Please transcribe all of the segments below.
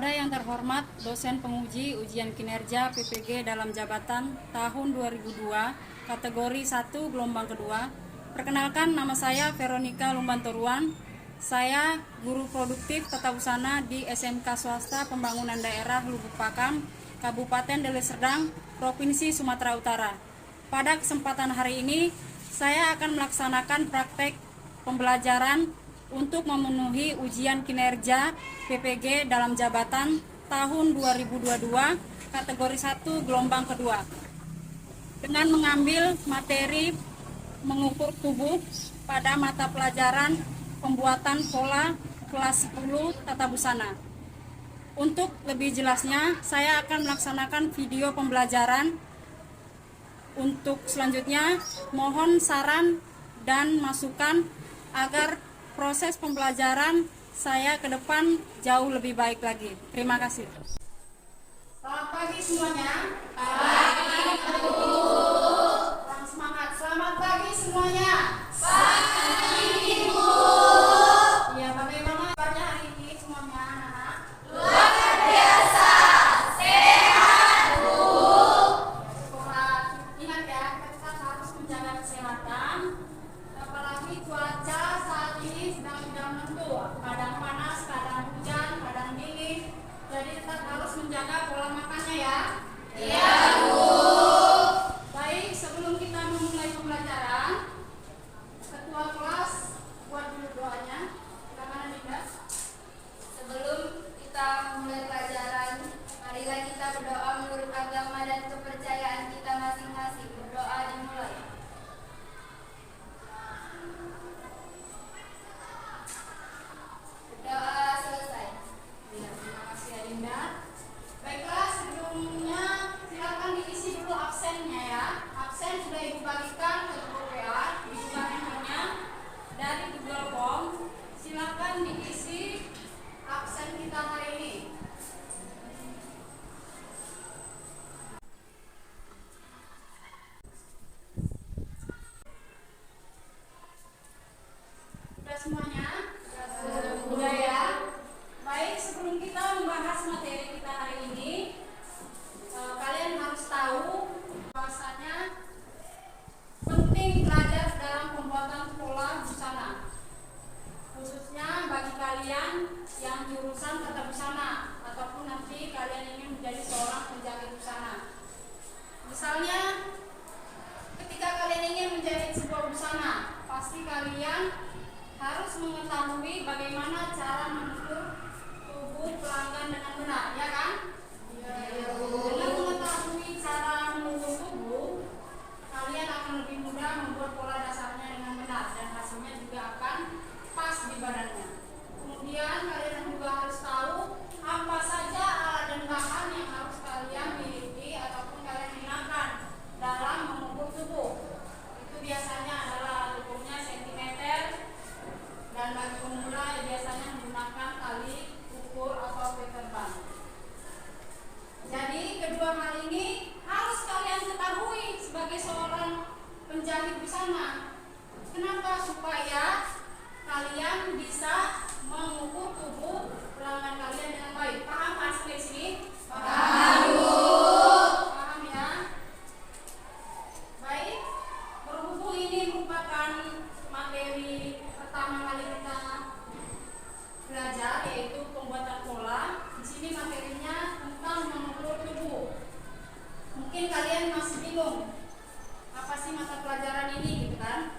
Kepada yang terhormat dosen penguji ujian kinerja PPG dalam jabatan tahun 2002, kategori 1 gelombang kedua. Perkenalkan, nama saya Veronica Lumbantoruan. Saya guru produktif tata busana di SMK Swasta Pembangunan Daerah Lubuk Pakam, Kabupaten Deli Serdang, Provinsi Sumatera Utara. Pada kesempatan hari ini, saya akan melaksanakan praktek pembelajaran untuk memenuhi ujian kinerja PPG dalam jabatan tahun 2022 kategori 1 gelombang kedua dengan mengambil materi mengukur tubuh pada mata pelajaran pembuatan pola kelas 10 tata busana. Untuk lebih jelasnya, saya akan melaksanakan video pembelajaran. Untuk selanjutnya, mohon saran dan masukan agar proses pembelajaran saya ke depan jauh lebih baik lagi. Terima kasih. Selamat pagi semuanya. Pagi, Bu. Salam semangat. Selamat pagi semuanya. Pagi, Bu. Ya, bagaimana kabarnya hari ini semuanya, anak-anak? Luar biasa. Sehat, Bu. Ingat ya, kita harus menjaga kesehatan. Apalagi cuaca saat ini sedang tidak menentu, kadang panas, kadang hujan, kadang dingin. Jadi tetap harus menjaga pola makannya ya. Iya, Bu. Baik, sebelum kita memulai pembelajaran, ketua kelas buat dulu doanya. Silakan Dinda. Sebelum kita memulai pelajaran, marilah kita berdoa menurut agama dan kepercayaan kita masing-masing. Berdoa dimulai. Doa selesai. Ya, terima kasih Dinda. Baiklah, sebelumnya silakan diisi dulu absennya ya. Absen sudah Ibu bagikan ke grup WA, dibuka handphonenya dari Google Form. Silakan diisi absen kita hari ini. Sudah semuanya? Sudah ya. Baik, sebelum kita membahas materi kita hari ini, kalian harus tahu bahwasanya penting belajar dalam pembuatan pola busana, khususnya bagi kalian yang jurusan tata busana ataupun nanti kalian ingin menjadi seorang penjahit busana. Misalnya, ketika kalian ingin menjahit sebuah busana, pasti kalian harus mengetahui bagaimana cara mengukur tubuh pelanggan dengan benar, ya kan? Dengan mengetahui cara mengukur tubuh, kalian akan lebih mudah membuat pola dasarnya dengan benar dan hasilnya juga akan pas di badannya. Kemudian kalian juga harus tahu apa saja alat dan bahan yang harus kalian miliki ataupun kalian gunakan dalam mengukur tubuh. Itu biasanya adalah alat ukurnya sentimeter, dan bagi pemula biasanya menggunakan tali ukur atau meter band. Jadi kedua hal ini harus kalian ketahui sebagai seorang penjahit busana. Kenapa? Supaya kalian bisa mengukur tubuh pelanggan kalian dengan baik. Paham Mas di sini? Paham, Bu. Paham ya? Baik. Berhubung ini merupakan materi pertama kali kita belajar, yaitu pembuatan pola. Di sini materinya tentang mengukur tubuh. Mungkin kalian masih bingung, apa sih mata pelajaran ini, gitu kan?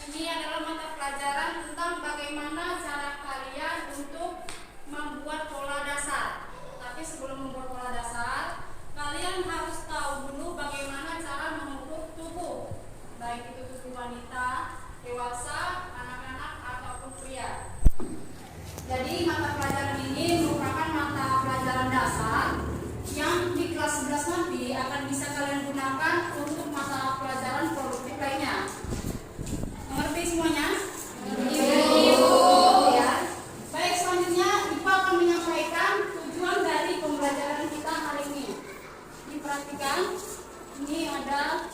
Ini adalah mata pelajaran tentang bagaimana cara kalian untuk membuat pola dasar. Tapi sebelum membuat pola dasar, kalian harus tahu dulu bagaimana cara mengukur tubuh, baik itu tubuh wanita, dewasa, anak-anak, ataupun pria. Jadi mata pelajaran ini merupakan mata pelajaran dasar yang di kelas 11 nanti akan bisa kalian gunakan untuk mata pelajaran produktif lainnya. Mengerti semuanya? Ibu. Ya. Baik, selanjutnya Ibu akan menyampaikan tujuan dari pembelajaran kita hari ini. Diperhatikan, ini ada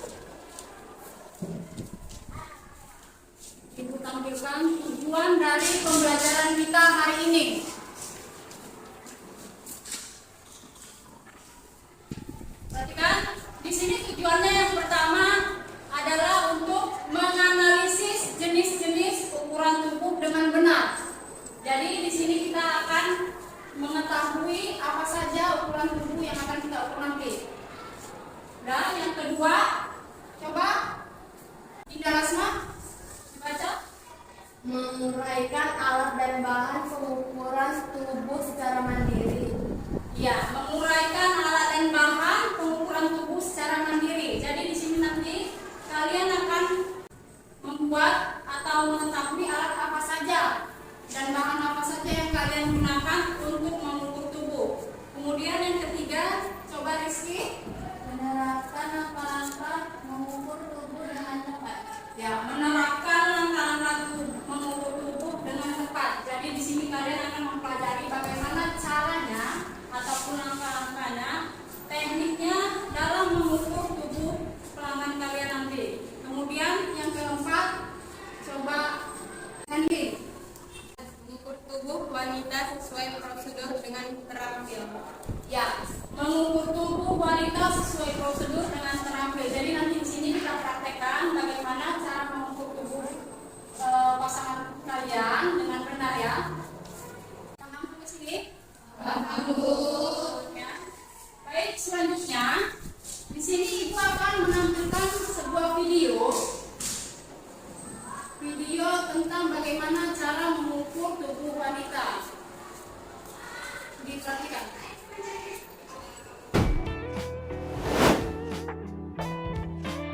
Ibu tampilkan tujuan dari pembelajaran kita hari ini. Menguraikan alat dan bahan pengukuran tubuh secara mandiri. Ya, menguraikan alat dan bahan pengukuran tubuh secara mandiri. Jadi di sini nanti kalian akan membuat atau mengetahui alat apa saja dan bahan apa saja yang kalian gunakan untuk mengukur tubuh. Kemudian yang ketiga, coba Rizky. Menerapkan langkah-langkah mengukur tubuh dengan tepat. Ya, menerapkan langkah-langkah mengukur tubuh dengan tepat. Jadi di sini kalian akan mempelajari bagaimana caranya ataupun langkah-langkahnya, tekniknya dalam mengukur tubuh pelanggan kalian nanti. Kemudian yang keempat, coba Henry. Mengukur tubuh wanita sesuai prosedur dengan terampil. Ya, mengukur tubuh wanita sesuai prosedur dengan terampil. Jadi nanti di sini kita praktekkan bagaimana cara mengukur tubuh pasangan kalian dengan benar ya. Paham sampai sini? Paham Bu. Ya. Baik, selanjutnya di sini Ibu akan menampilkan sebuah video tentang bagaimana cara mengukur tubuh wanita. Diperhatikan.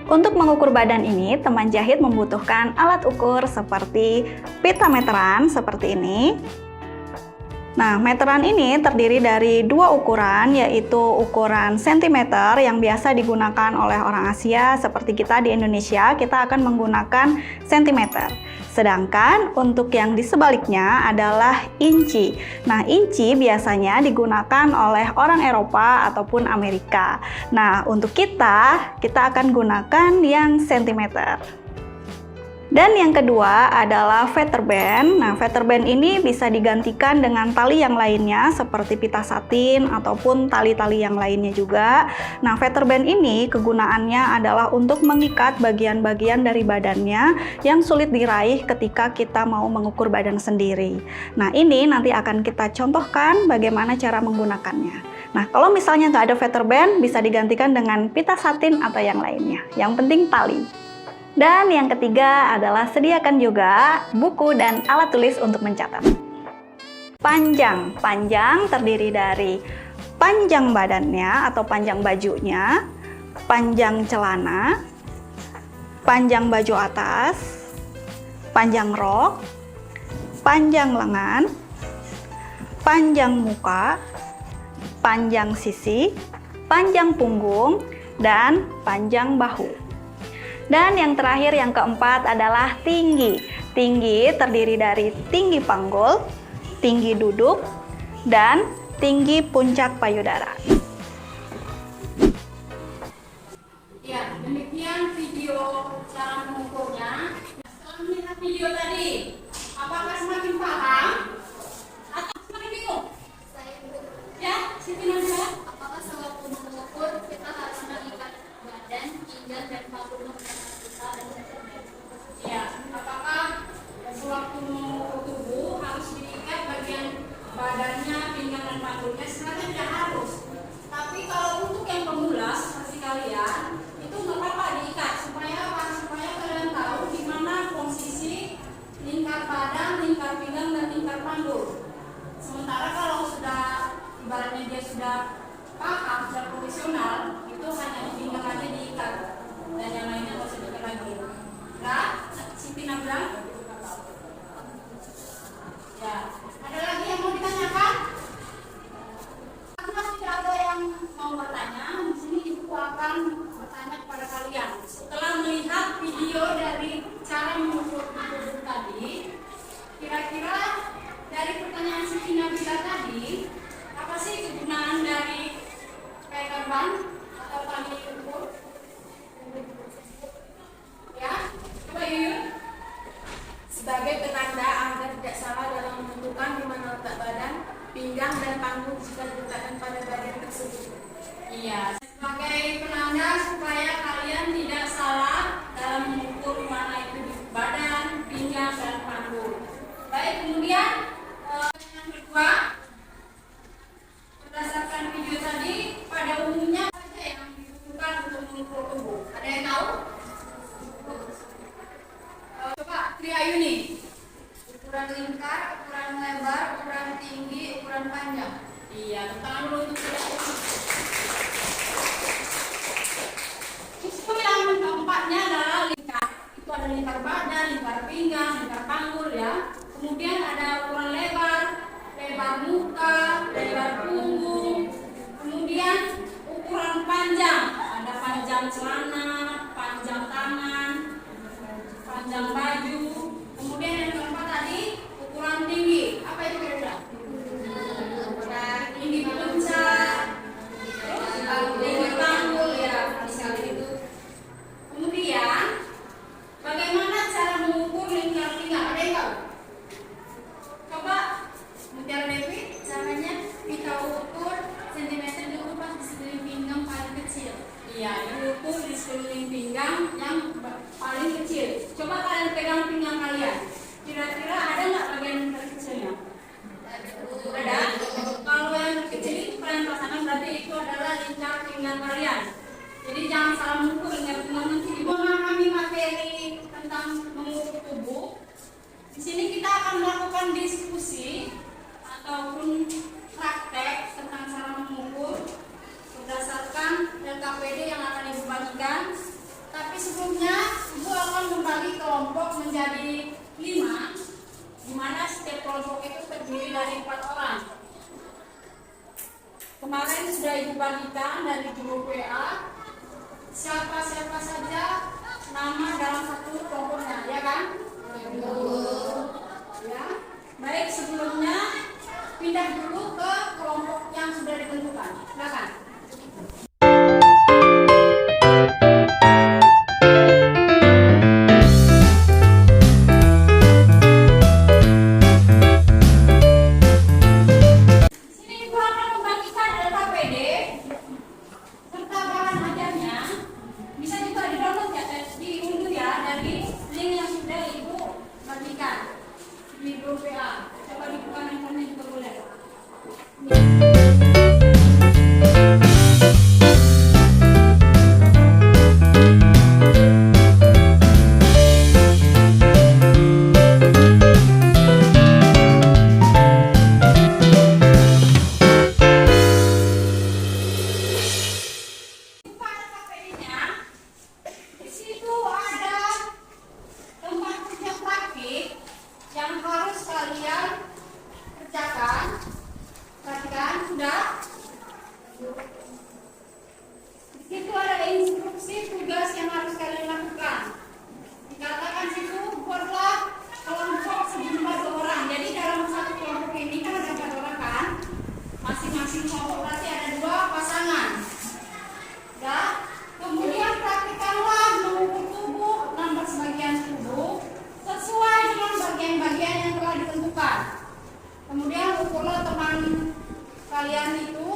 Untuk mengukur badan ini, teman jahit membutuhkan alat ukur seperti pita meteran seperti ini. Nah, meteran ini terdiri dari dua ukuran, yaitu ukuran sentimeter yang biasa digunakan oleh orang Asia seperti kita di Indonesia, kita akan menggunakan sentimeter. Sedangkan untuk yang di sebaliknya adalah inci. Nah, inci biasanya digunakan oleh orang Eropa ataupun Amerika. Nah, untuk kita akan gunakan yang sentimeter. Dan yang kedua adalah feather band. Nah, feather band ini bisa digantikan dengan tali yang lainnya seperti pita satin ataupun tali-tali yang lainnya juga. Nah, feather band ini kegunaannya adalah untuk mengikat bagian-bagian dari badannya yang sulit diraih ketika kita mau mengukur badan sendiri. Nah, ini nanti akan kita contohkan bagaimana cara menggunakannya. Nah, kalau misalnya nggak ada feather band, bisa digantikan dengan pita satin atau yang lainnya. Yang penting tali. Dan yang ketiga adalah sediakan juga buku dan alat tulis untuk mencatat. Panjang terdiri dari panjang badannya atau panjang bajunya, panjang celana, panjang baju atas, panjang rok, panjang lengan, panjang muka, panjang sisi, panjang punggung, dan panjang bahu. Dan yang terakhir, yang keempat adalah tinggi. Tinggi terdiri dari tinggi panggul, tinggi duduk, dan tinggi puncak payudara. Ya, demikian video cara mengukurnya. Setelah melihat video tadi, apakah semakin paham atau semakin bingung? Ya, Siti Nadia. Apakah sewaktu mengukur kita harus mengikat badan, pinggang, dan paku menggunakan pita dan feather band? Ya, apakah sewaktu mengukur tubuh harus diikat bagian badannya, pinggang dan panggulnya? Sebenarnya tidak harus. Tapi kalau untuk yang pemula seperti kalian, itu nggak apa-apa diikat supaya apa? Supaya kalian tahu di mana posisi lingkar badan, lingkar pinggang dan lingkar panggul. Sementara kalau sudah ibaratnya dia sudah paham, sudah profesional, itu hanya di pinggang aja diikat dan yang lainnya nggak usah diikat lagi. Nah, Siti Nabila. Ya, ada lagi yang mau ditanyakan? Karena tidak ada yang mau bertanya, di sini Ibu akan bertanya kepada kalian. Setelah melihat video dari cara mengukur tubuh tadi, kira-kira dari pertanyaan Siti Nabila tadi, apa sih kegunaan dari feather band atau tali ukur? Ya, coba Yuyun. Sebagai penanda agar tidak salah dalam menentukan di mana letak badan, pinggang, dan panggung jika diletakkan pada bagian tersebut. Iya, sebagai penanda supaya kalian tidak salah dalam mengukur di mana itu di badan, pinggang, dan panggul. Baik, kemudian yang kedua, berdasarkan video tadi, pada umumnya apa saja yang dibutuhkan untuk mengukur tubuh? Ada yang tahu? Coba Tri Ayuni. ukuran lingkar, ukuran lebar, ukuran tinggi, ukuran panjang. Iya, tangan dulu untuk pemilihan keempatnya adalah lingkar. Itu ada lingkar badan, lingkar pinggang, lingkar panggul ya. Kemudian ada ukuran lebar, lebar muka, lebar punggung. Kemudian ukuran panjang, ada panjang celana, panjang tangan, panjang baju. Kemudian yang keempat tadi ukuran tinggi. Apa itu kira-kira? Tinggi puncak, tinggi panggul ya, misalnya itu. Kemudian bagaimana cara mengukur lingkar pinggang? Ada yang tahu? Coba Mutiara Devi, Caranya kita ukur sentimeter diukur pas di sekeliling pinggang paling kecil. iya, diukur di sekeliling pinggang yang paling kecil. Coba kalian pegang pinggang kalian. Kira-kira ada nggak bagian terkecilnya? Ada. Kalau yang terkecil itu kalian rasakan berarti itu adalah lingkar pinggang kalian. Jadi jangan salah mengukur lingkar pinggang nanti. Memahami materi tentang mengukur tubuh. Di sini kita akan melakukan diskusi ataupun praktek tentang cara mengukur berdasarkan LKPD yang akan ibu bagikan. Tapi sebelumnya ibu akan membagi kelompok menjadi 5, di mana setiap kelompok itu terdiri dari 4 orang. Kemarin sudah ibu bagikan dari grup WA siapa-siapa saja nama dalam satu kelompoknya, ya kan? Ya. Baik, sebelumnya pindah dulu ke kelompok yang sudah ditentukan. Silakan. Sini ibu akan membagikan LKPD serta bahan ajarnya. Bisa juga di-download ya, diunduh ya dari link yang sudah ibu bagikan di grup WA. Coba dibuka handphonenya juga boleh. Buka LKPD-nya. Di situ ada tempat kerja praktik yang harus kalian kerjakan. Perhatikan, sudah. Di situ ada instruksi tugas yang harus kalian lakukan. Dikatakan situ buatlah kelompok sejumlah 2 orang. Jadi dalam satu kelompok ini kan ada 4 orang kan. Masing-masing kelompok berarti ada 2 pasangan. Ya. Kemudian praktikanlah mengukur tubuh, nomor sebagian tubuh sesuai dengan bagian-bagian yang telah ditentukan. Kemudian ukurlah teman kalian itu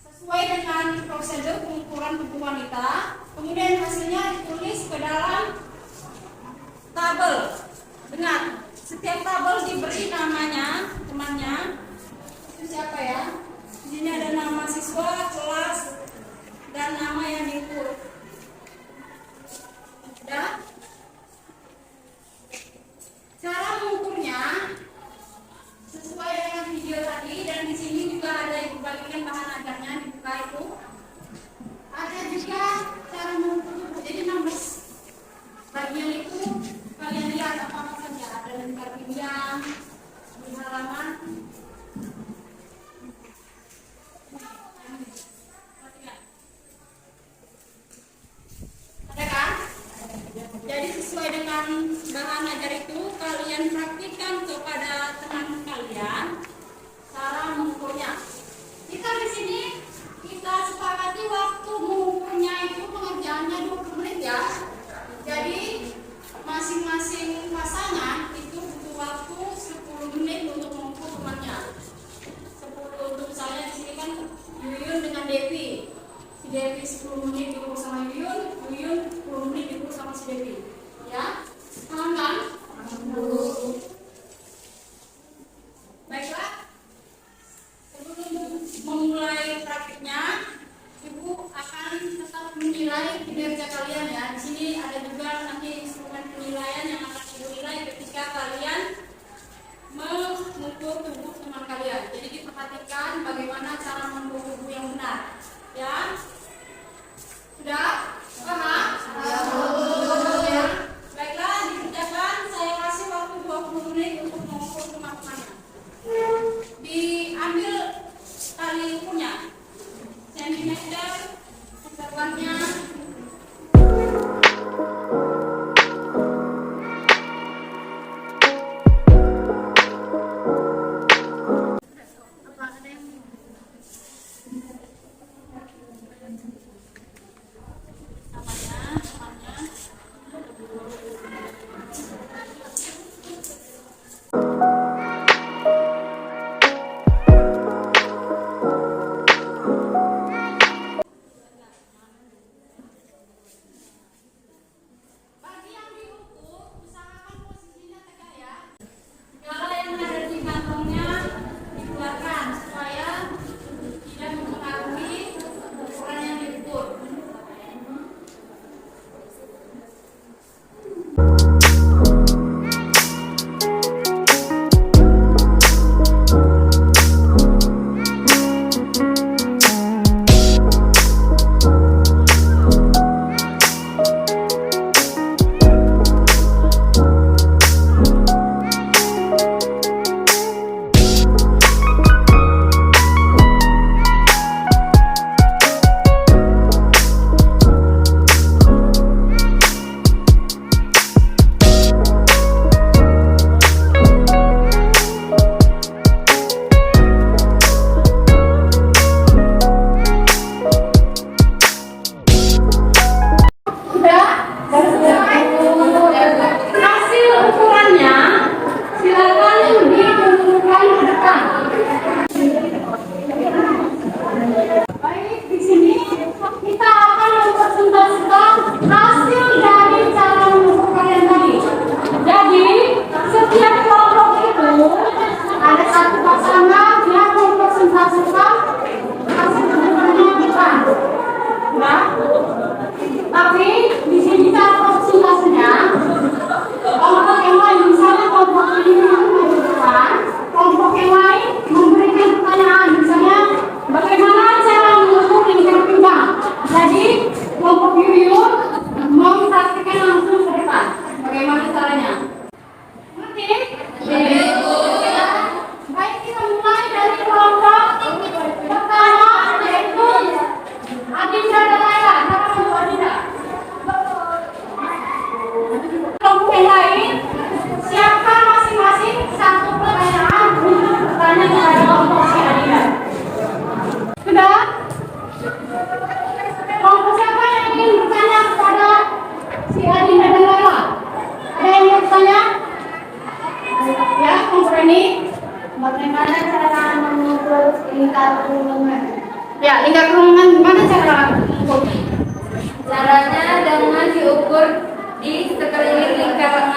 sesuai dengan prosedur pengukuran tubuh wanita. Kemudian hasilnya ditulis ke dalam tabel. Dengar, setiap tabel diberi namanya temannya. Itu siapa ya? Di sini ada nama siswa, kelas, dan nama yang diukur. Sudah? Cara mengukurnya sesuai dengan video tadi, dan di sini juga ada ibu bagikan bahan ajarnya, dibuka itu. Ada juga cara mengukur tubuh. Jadi 16 bagian itu kalian lihat apa saja. Ada lingkar pinggang di halaman. Ada kan? Jadi sesuai dengan bahan ajar itu kalian praktikkan kepada teman kalian cara mengukurnya. Kita di sini kita sepakati waktu mengukurnya itu pengerjaannya 20 menit ya. Jadi masing-masing pasangan itu butuh waktu 10 menit untuk mengukur temannya. 10 untuk saya di sini kan Yuyun dengan Devi. Si Devi 10 menit diukur sama Yuyun, Yuyun 10 menit diukur sama si Devi. Ya, paham kan? Baiklah, sebelum memulai praktiknya, Ibu akan tetap menilai kinerja kalian ya. Di sini ada juga nanti instrumen penilaian yang akan Ibu nilai ketika kalian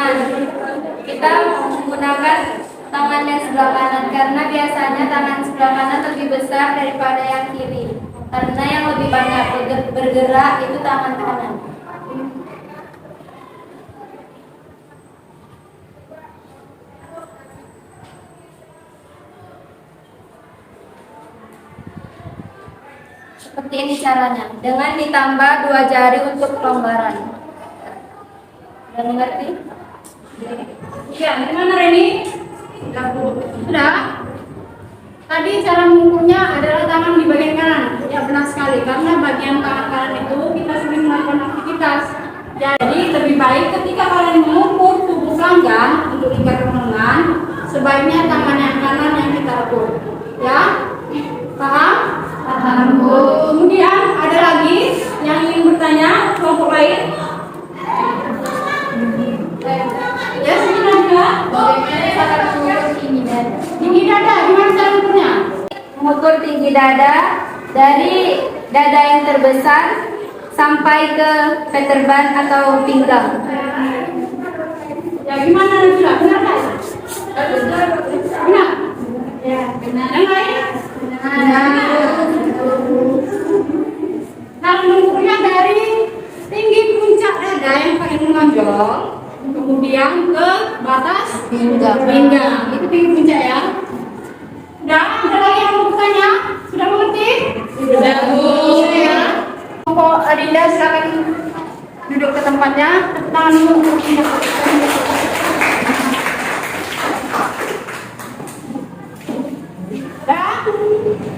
kanan. Kita menggunakan tangan yang sebelah kanan karena biasanya tangan sebelah kanan lebih besar daripada yang kiri. Karena yang lebih banyak bergerak itu tangan kanan. Seperti ini caranya, dengan ditambah 2 jari untuk pelonggaran. Sudah mengerti? Ya, gimana Reni? Sudah? Tadi cara mengukurnya adalah tangan di bagian kanan. Ya benar sekali, karena bagian tangan kanan itu kita sering melakukan aktivitas. Jadi lebih baik ketika kalian mengukur tubuh pelanggan untuk lingkaran lengan, sebaiknya tangan yang kanan yang kita ukur. Ya? Paham? Paham, Bu. Kemudian ada lagi yang ingin bertanya, kelompok lain? Ya, silakan juga. Bagaimana cara mengukur tinggi dada? Tinggi dada, gimana cara mengukurnya? Mengukur tinggi dada dari dada yang terbesar sampai ke veterband atau pinggang. Ya, gimana juga? Benar kan? Benar? Ya, benar. Yang lain? Nah, mengukurnya dari tinggi puncak dada yang paling menonjol, kemudian ke batas pinggang. Itu tinggi puncak ya. Sudah, ada lagi yang mau bertanya? Sudah mengerti? Sudah, Bu. Ya. Kelompok Adinda silakan duduk ke tempatnya. Tangan dulu.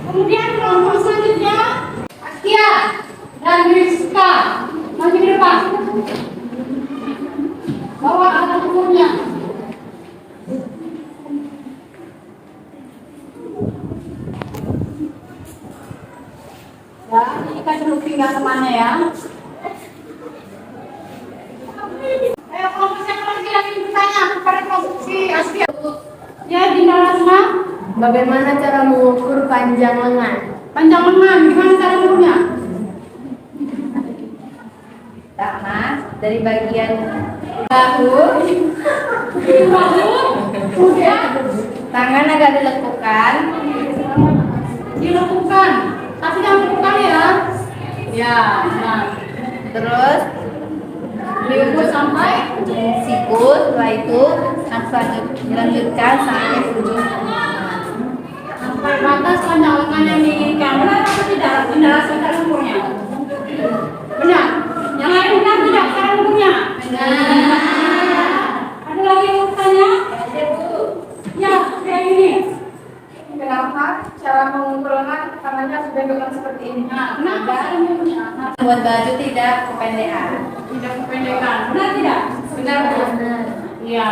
Kemudian kelompok selanjutnya Askia dan Rizka maju ke depan. Bawa alat ukurnya. Ya, ini kan dulu pinggang temannya ya. Kelompok siapa lagi yang ingin bertanya kepada kelompok si Askia? Ya, Dinda Rasma. Bagaimana cara mengukur panjang lengan? Panjang lengan, gimana cara mengukurnya? Pertama, dari bagian bahu, Kemudian tangan agak dilekukan, dilekukan, tapi jangan dilekukan ya. Ya, nah. terus Diukur sampai siku, setelah itu dilanjutkan sampai ujung sampai batas panjang lengan yang diinginkan. Benar atau tidak? Penjelasan cara ukurnya. Benar. Yang lain benar tidak cara ukurnya? Benar. Ada lagi yang mau bertanya? Ya, kayak gini. Kenapa cara mengukur lengan tangannya sudah bukan seperti ini? Nah, kenapa cara mengukurnya? buat baju tidak kependekan. Tidak kependekan. Benar tidak? Benar. Iya.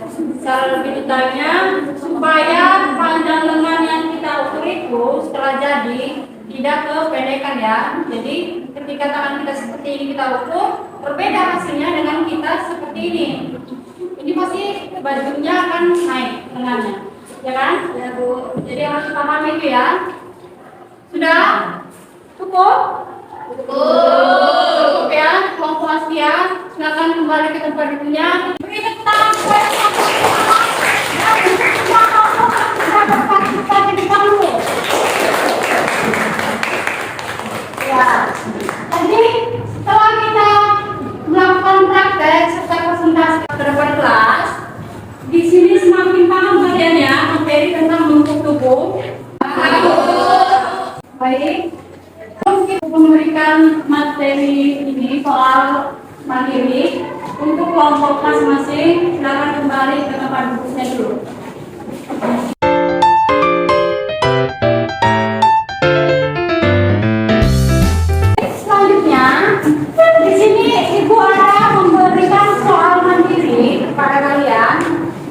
Secara lebih detailnya supaya panjang lengan yang kita ukur itu setelah jadi tidak kependekan ya. Jadi ketika tangan kita seperti ini kita ukur, berbeda hasilnya dengan kita seperti ini. Ini pasti bajunya akan naik lengannya, ya kan? Ya Bu. Jadi harus paham itu ya. Sudah? Cukup? Cukup ya, kelompok Askia. Silakan kembali ke tempat duduknya. Beri tepuk tangan kepada kelompok kita di depan dulu. Ya. Jadi setelah kita melakukan praktek serta presentasi ke depan kelas, di sini semakin paham kalian ya materi tentang bentuk tubuh. Baik. Kita memberikan materi ini soal mandiri untuk kelompok masing-masing. Silakan kembali ke tempat duduknya dulu. Selanjutnya, di sini Ibu Ara memberikan soal mandiri kepada kalian.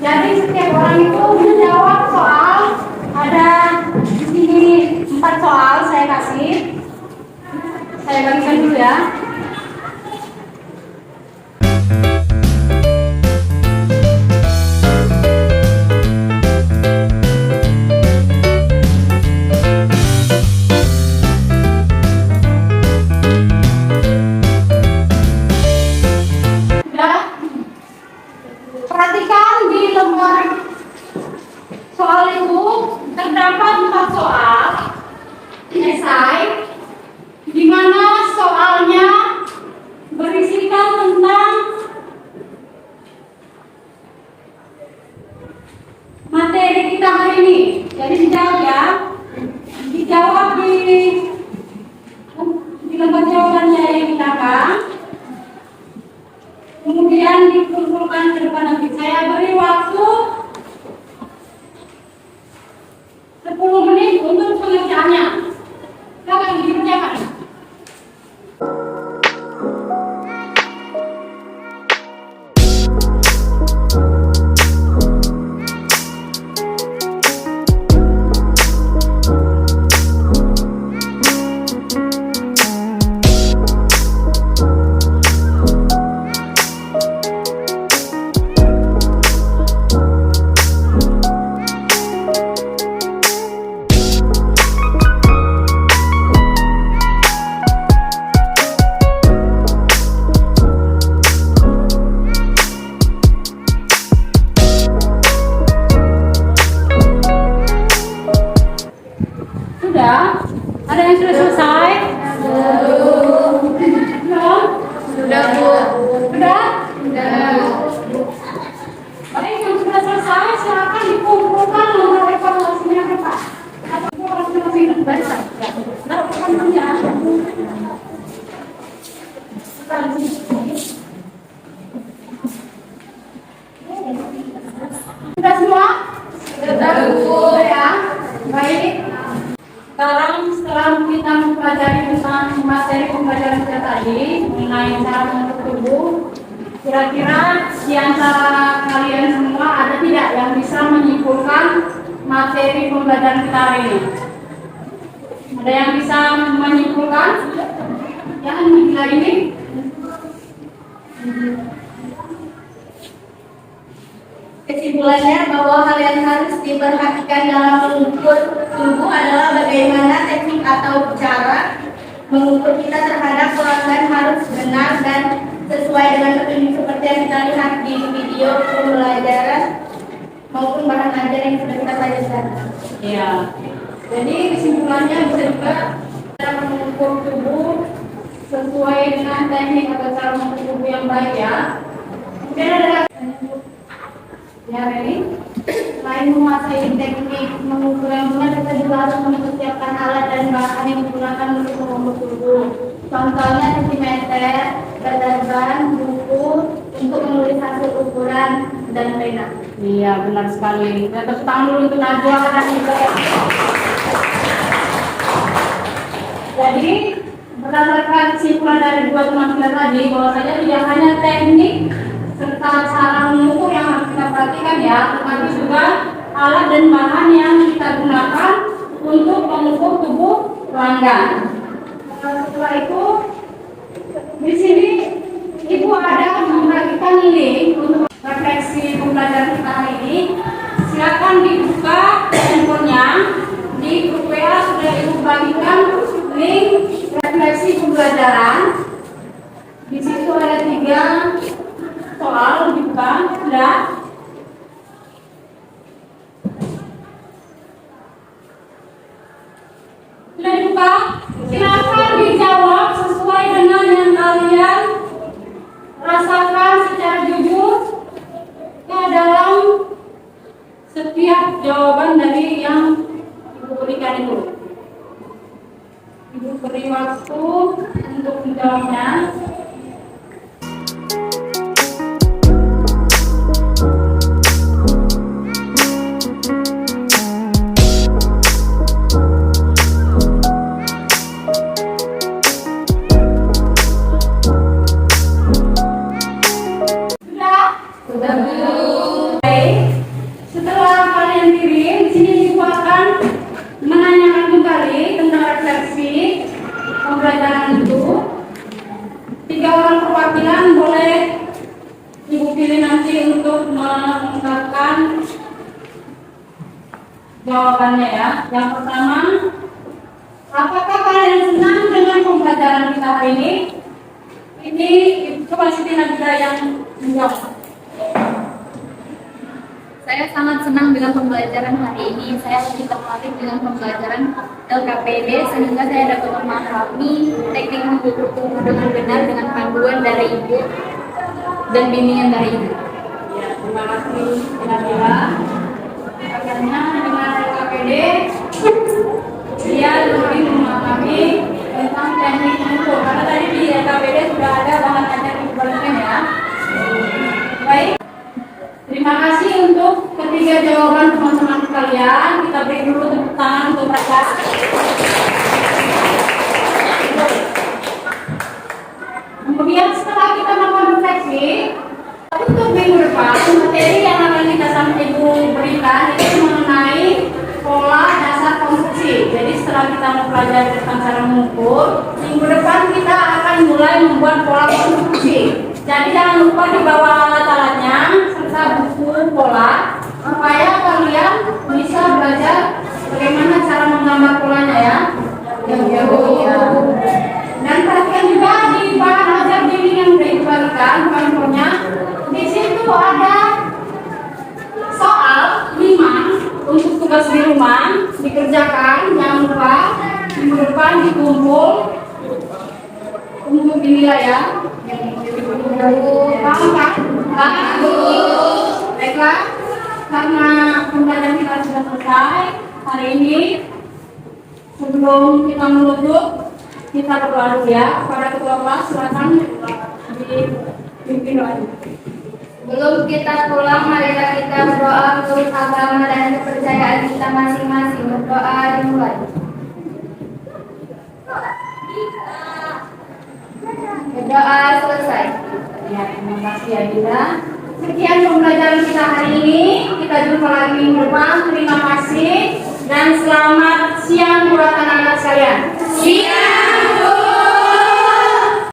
Jadi setiap orang itu menjawab soal. Ada di sini 4 soal saya kasih. Saya bagikan dulu ya. Sudah? Perhatikan di lembar soal itu terdapat 4 soal esai, di mana soalnya berisikan tentang materi kita hari ini. Jadi dijawab ya, dijawab di lembar jawabannya yang di belakang. Kemudian dikumpulkan ke depan nanti. Saya beri waktu 10 menit untuk pengerjaannya. Silakan dikerjakan. Sudah? Ada yang sudah selesai? Belum? Sudah, Bu. Sudah? Sudah. Baik, yang sudah selesai silakan dikumpulkan nomor evaluasinya ke Pak. Atau orang sudah minum baca. Nah, teman-temannya. Sudah semua? Sudah, Bu. Ya. Baik. Sekarang setelah kita mempelajari tentang materi pembelajaran kita tadi mengenai cara membentuk tubuh, kira-kira di antara kalian semua ada tidak yang bisa menyimpulkan materi pembelajaran kita hari ini? Ada yang bisa menyimpulkan? Yang bila ini? Kesimpulannya bahwa hal yang harus diperhatikan dalam mengukur tubuh adalah bagaimana teknik atau cara mengukur kita terhadap pelanggan harus benar dan sesuai dengan petunjuk seperti yang kita lihat di video pembelajaran maupun bahan ajar yang sudah kita pelajari. Iya. Jadi kesimpulannya bisa juga cara mengukur tubuh sesuai dengan teknik atau cara mengukur tubuh yang baik ya. Kemudian ada ya ini selain menguasai teknik mengukur yang benar, kita juga harus mempersiapkan alat dan bahan yang digunakan untuk mengukur tubuh. Contohnya sentimeter, kadar ban, buku untuk menulis hasil ukuran dan pena. Iya benar sekali. Kita tepuk tangan dulu untuk Najwa karena juga. Jadi berdasarkan kesimpulan dari dua teman kita tadi, bahwasanya tidak hanya teknik serta cara mengukur yang harus kita perhatikan ya, tetapi juga alat dan bahan yang kita gunakan untuk mengukur tubuh pelanggan. Setelah itu, di sini Ibu ada membagikan link untuk refleksi pembelajaran kita hari ini. Silakan dibuka handphonenya, di grup WA sudah Ibu bagikan link refleksi pembelajaran. Di situ ada 3 soal dibuka, sudah. Sudah dibuka? Silakan dijawab sesuai dengan yang kalian rasakan secara jujur ya, dalam setiap jawaban dari yang Ibu berikan itu. Ibu beri waktu untuk menjawabnya. Setelah kalian kirim, di sini Ibu akan menanyakan kembali tentang refleksi pembelajaran itu. 3 orang perwakilan boleh Ibu pilih nanti untuk mengungkapkan jawabannya ya. Yang pertama, apakah kalian senang dengan pembelajaran kita hari ini? Ini coba Siti Nabila yang menjawab. Saya sangat senang dengan pembelajaran hari ini. Saya lebih tertarik dengan pembelajaran LKPD sehingga saya dapat memahami teknik membentuk tubuh dengan benar dengan panduan dari ibu dan bimbingan dari ibu. Ya, terima kasih Nabila. Akhirnya dengan LKPD dia lebih memahami tentang teknik mengukur. Karena tadi di LKPD sudah ada bahan ajar sebelumnya ya. Baik. Terima kasih untuk ketiga jawaban teman-teman sekalian. Kita beri dulu tepuk tangan untuk mereka. Kemudian setelah kita melakukan refleksi, untuk minggu depan materi yang akan kita sama ibu berikan itu mengenai pola dasar konstruksi. Jadi setelah kita mempelajari tentang cara mengukur, minggu depan kita akan mulai membuat pola konstruksi. Jadi jangan lupa dibawa alat-alatnya serta buku pola supaya kalian bisa belajar bagaimana cara menggambar polanya ya. Dan perhatikan juga di bahan ajar bimbing yang sudah diberikan contohnya. Di situ ada soal 5 untuk tugas di rumah dikerjakan. Jangan lupa minggu depan dikumpul untuk dinilai ya. Paham kan? Baiklah, karena pembelajaran kita sudah selesai hari ini, sebelum kita menutup, kita berdoa dulu ya kepada ketua kelas. Silakan dipimpin doanya. Sebelum kita pulang, marilah kita berdoa menurut agama dan kepercayaan kita masing-masing. Berdoa dimulai. Berdoa selesai. Ya, terima kasih ya Dila. Sekian pembelajaran kita hari ini. Kita jumpa lagi minggu depan. Terima kasih dan selamat siang buat anak-anak sekalian.